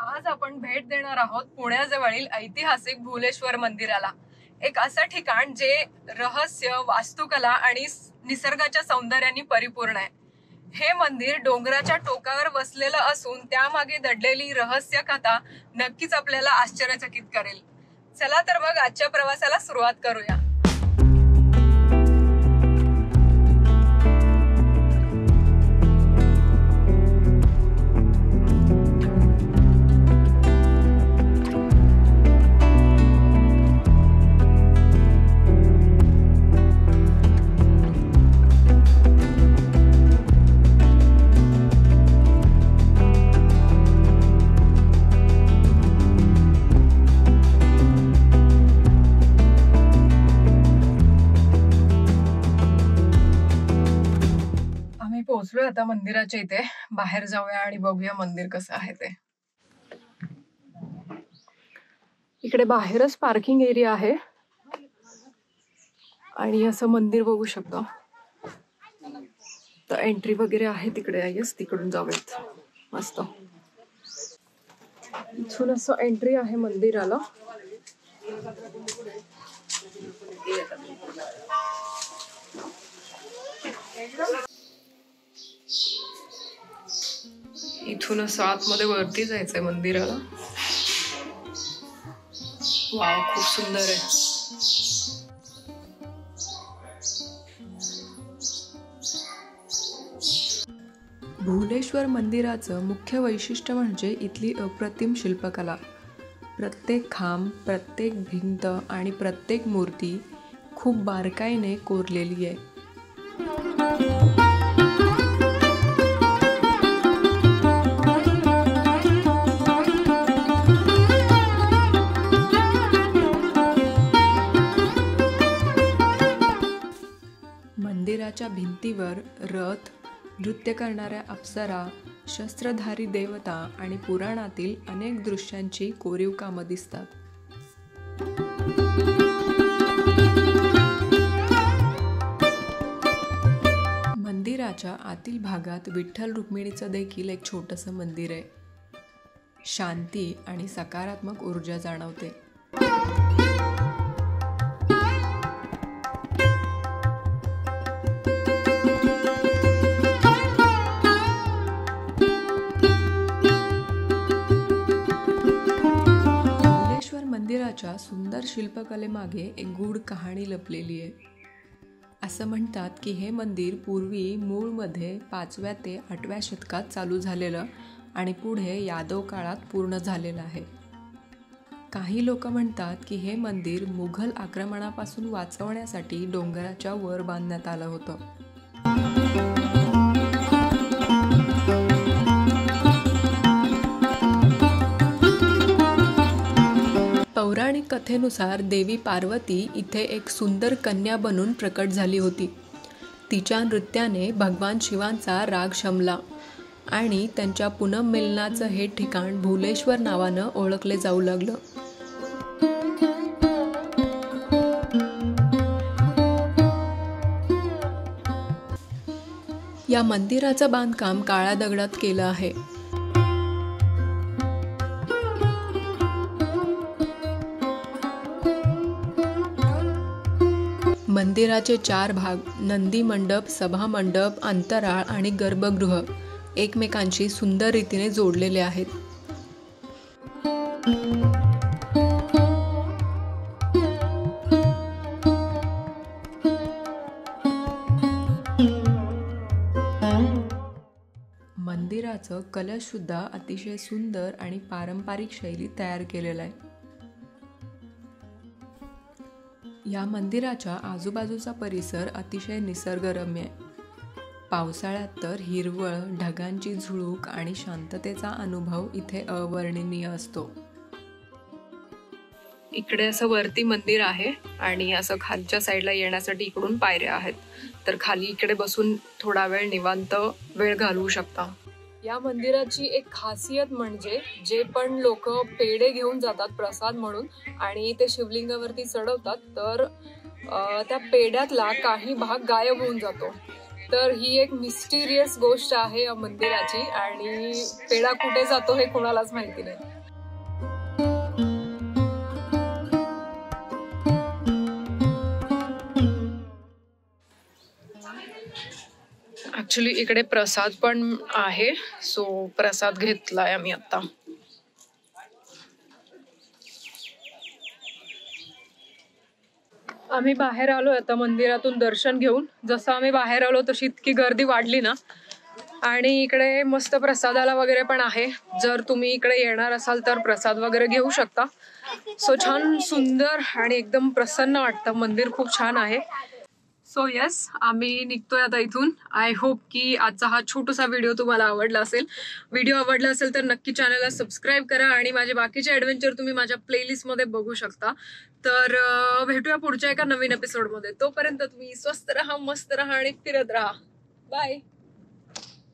आज आपण भेट देणार आहोत पुण्याजवळील ऐतिहासिक भुलेश्वर मंदिराला। एक असं ठिकाण जे रहस्य, वास्तुकला आणि निसर्गाच्या सौंदर्याने परिपूर्ण आहे। हे मंदिर डोंगराच्या टोकावर वसलेलं असून त्यामागे दडलेली रहस्य कथा नक्कीच आपल्याला आश्चर्यचकित करेल। चला तर मग आजच्या प्रवासाला सुरुवात करूया। पोहोचलोय आता मंदिराच्या इथे। बाहेर जाऊया आणि बघूया मंदिर कसं आहे ते। इकडे बाहेरच पार्किंग एरिया आहे आणि असं मंदिर बघू शकतो। तर एंट्री वगैरे आहे तिकडे, आयस तिकडून जाऊयात। मस्त इथून असं एंट्री आहे मंदिराला। इथून असं आतमध्ये वरती जायचंय मंदिराला। वाव, खूप सुंदर आहे। भुलेश्वर मंदिराचं मुख्य वैशिष्ट्य म्हणजे इथली अप्रतिम शिल्पकला। प्रत्येक खांब, प्रत्येक भिंत आणि प्रत्येक मूर्ती खूप बारकाईने कोरलेली आहे। मंदिराच्या भिंतीवर रथ, नृत्य करणाऱ्या अप्सरा, शस्त्रधारी देवता आणि पुराणातील अनेक दृश्यांची कोरीव कामं दिसतात। मंदिराच्या आतील भागात विठ्ठल रुक्मिणीचं देखील एक छोटंसं मंदिर आहे। शांती आणि सकारात्मक ऊर्जा जाणवते। मंदिराच्या सुंदर शिल्पकलेमागे एक गूढ कहाणी लपलेली आहे। असं म्हणतात की हे मंदिर पूर्वी मूळमध्ये 5व्या ते 8व्या शतकात चालू झालेलं आणि पुढे यादव काळात पूर्ण झालेलं आहे। काही लोक म्हणतात की हे मंदिर मुघल आक्रमणापासून वाचवण्यासाठी डोंगराच्या वर बांधण्यात आलं होतं। पौराणिक कथेनुसार देवी पार्वती इथे एक सुंदर कन्या बनून प्रकट झाली होती। तिच्या नृत्याने भगवान शिवांचा राग शमला आणि त्यांच्या पुनर्मिलनाचं हे ठिकाण भुलेश्वर नावानं ओळखले जाऊ लागलं। या मंदिराचं बांधकाम काळ्या दगडात केलं आहे। मंदिराचे 4 भाग, नंदी मंडप, सभा मंडप, अंतराळ आणि गर्भगृह एकमेकांशी सुंदर रीतीने जोडलेले आहेत। मंदिराचं कलश सुद्धा अतिशय सुंदर आणि पारंपरिक शैलीत तयार केलेलं आहे। या मंदिराच्या आजूबाजूचा परिसर अतिशय निसर्गरम्य आहे। पावसाळ्यात तर हिरवळ, ढगांची झुळूक आणि शांततेचा अनुभव इथे अवर्णनीय असतो। इकडे असं वरती मंदिर आहे आणि असं खालच्या साईडला येण्यासाठी इकडून पायऱ्या आहेत। तर खाली इकडे बसून थोडा वेळ निवांत वेळ घालवू शकता। या मंदिराची एक खासियत म्हणजे जे पण लोक पेढे घेऊन जातात प्रसाद म्हणून आणि ते शिवलिंगावरती चढवतात तर त्या पेढ्यातला काही भाग गायब होऊन जातो। तर ही एक मिस्टिरियस गोष्ट आहे या मंदिराची आणि पेढा कुठे जातो हे कोणालाच माहिती नाही. ऍक्च्युली इकडे प्रसाद पण आहे, सो प्रसाद घेतलाय आम्ही आता. आम्ही बाहेर आलो आता मंदिरातून दर्शन घेऊन. जसं आम्ही बाहेर आलो तशी इतकी गर्दी वाढली ना. आणि इकडे मस्त प्रसादाला वगैरे पण आहे. जर तुम्ही इकडे येणार असाल तर प्रसाद वगैरे घेऊ शकता. सो छान सुंदर आणि एकदम प्रसन्न वाटतं. मंदिर खूप छान आहे. सो येस, आम्ही निघतोय आता इथून. आय होप की आजचा हा छोटासा व्हिडिओ तुम्हाला आवडला असेल. व्हिडिओ आवडला असेल तर नक्की चॅनलला सबस्क्राईब करा आणि माझे बाकीचे ॲडव्हेंचर तुम्ही माझ्या प्लेलिस्टमध्ये बघू शकता. तर भेटूया पुढच्या एका नवीन एपिसोडमध्ये. तोपर्यंत तुम्ही स्वस्त राहा, मस्त राहा आणि फिरत राहा. बाय.